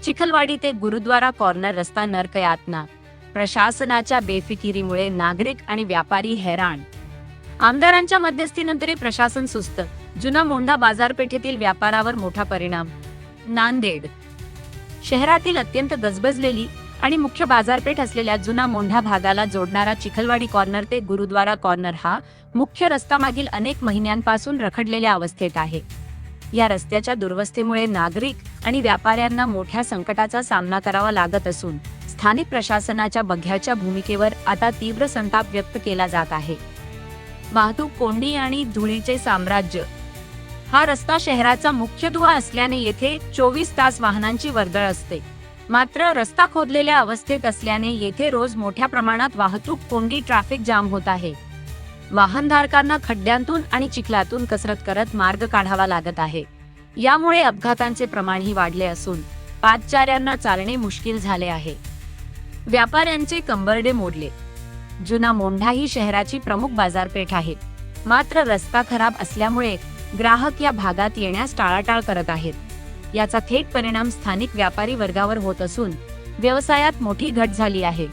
चिखलवाडी ते गुरुद्वारा कॉर्नर रस्ता नरकयातना, प्रशासनाच्या बेफिकिरीमुळे नागरिक आणि व्यापारी हैराण. आमदारांच्या मध्यस्थीनंतर प्रशासन सुस्त, जुना मोंढा बाजारपेठेतील व्यापारावर मोठा परिणाम. नांदेड शहरातील अत्यंत गजबजलेली आणि मुख्य बाजारपेठ असलेल्या जुना मोंढा भागाला जोडणारा चिखलवाडी कॉर्नर ते गुरुद्वारा कॉर्नर हा मुख्य रस्ता मागील अनेक महिन्यांपासून रखडलेल्या अवस्थेत आहे. या रस्त्याच्या दुरवस्थेमुळे नागरिक आणि व्यापाऱ्यांना मोठ्या संकटाचा सामना करावा लागत असून स्थानिक प्रशासनाच्या बघ्याच्या भूमिकेवर आता तीव्र संताप व्यक्त केला जात आहे. वाहतूक कोंडी आणि धुळीचे साम्राज्य. हा रस्ता शहराचा मुख्य दुवा असल्याने येथे 24 तास वाहनांची वर्दळ असते. मात्र रस्ता खोदलेल्या अवस्थेत असल्याने येथे रोज मोठ्या प्रमाणात वाहतूक कोंडी, ट्रॅफिक जाम होत आहे. वाहनधारकांना खड्ड्यांतून आणि चिखलातून कसरत करत मार्ग काढावा लागत आहे. यामुळे अपघातांचे प्रमाणही वाढले असून पादचाऱ्यांना चालणे मुश्किल झाले आहे. व्यापाऱ्यांचे कंबरडे मोडले. जुना मोंढा ही शहराची प्रमुख बाजारपेठ आहे. मात्र रस्ता खराब असल्यामुळे ग्राहक या भागात येण्यास टाळाटाळ करत आहेत. याचा थेट परिणाम स्थानिक व्यापारी वर्गावर होत असून व्यवसायात मोठी घट झाली आहे.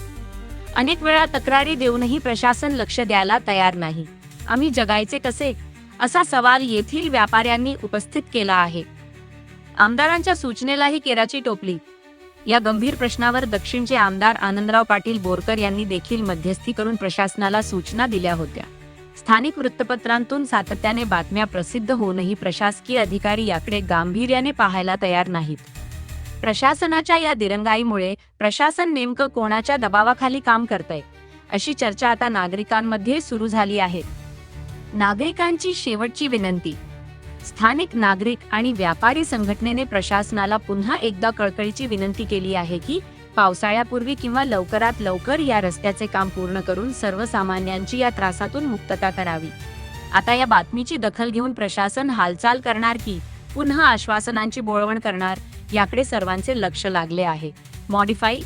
अनेक वेळा तक्रारी देऊनही प्रशासन लक्ष द्यायला तयार नाही. आम्ही जगायचे कसे, असा सवाल येथील व्यापाऱ्यांनी उपस्थित केला आहे. आमदारांच्या सूचनेलाही केराची टोपली. या गंभीर प्रश्नावर दक्षिणचे आमदार आनंदराव पाटील बोरकर यांनी देखील मध्यस्थी करून प्रशासनाला सूचना दिल्या होत्या. स्थानिक वृत्तपत्रांतून सातत्याने बातम्या प्रसिद्ध होऊनही प्रशासकीय अधिकारी याकडे गांभीर्याने पाहायला तयार नाहीत. प्रशासनाच्या या दिरंगाईमुळे प्रशासन नेमकं कोणाच्या दबावाखाली काम करतंय, अशी चर्चा आता नागरिकांमध्ये सुरू झाली आहे. नागरिकांची शेवटची विनंती. स्थानिक नागरिक आणि व्यापारी संघटनेने प्रशासनाला पुन्हा एकदा कळकळीची विनंती केली आहे की पावसाळ्यापूर्वी किंवा लवकरात लवकर या रस्त्याचे काम पूर्ण करून सर्वसामान्यांची या त्रासातून मुक्तता करावी. आता या बातमीची दखल घेऊन प्रशासन हालचाल करणार की पुन्हा आश्वासनांची बोळवण करणार, याकडे सर्वांचे लक्ष लागले आहे. मॉडिफाई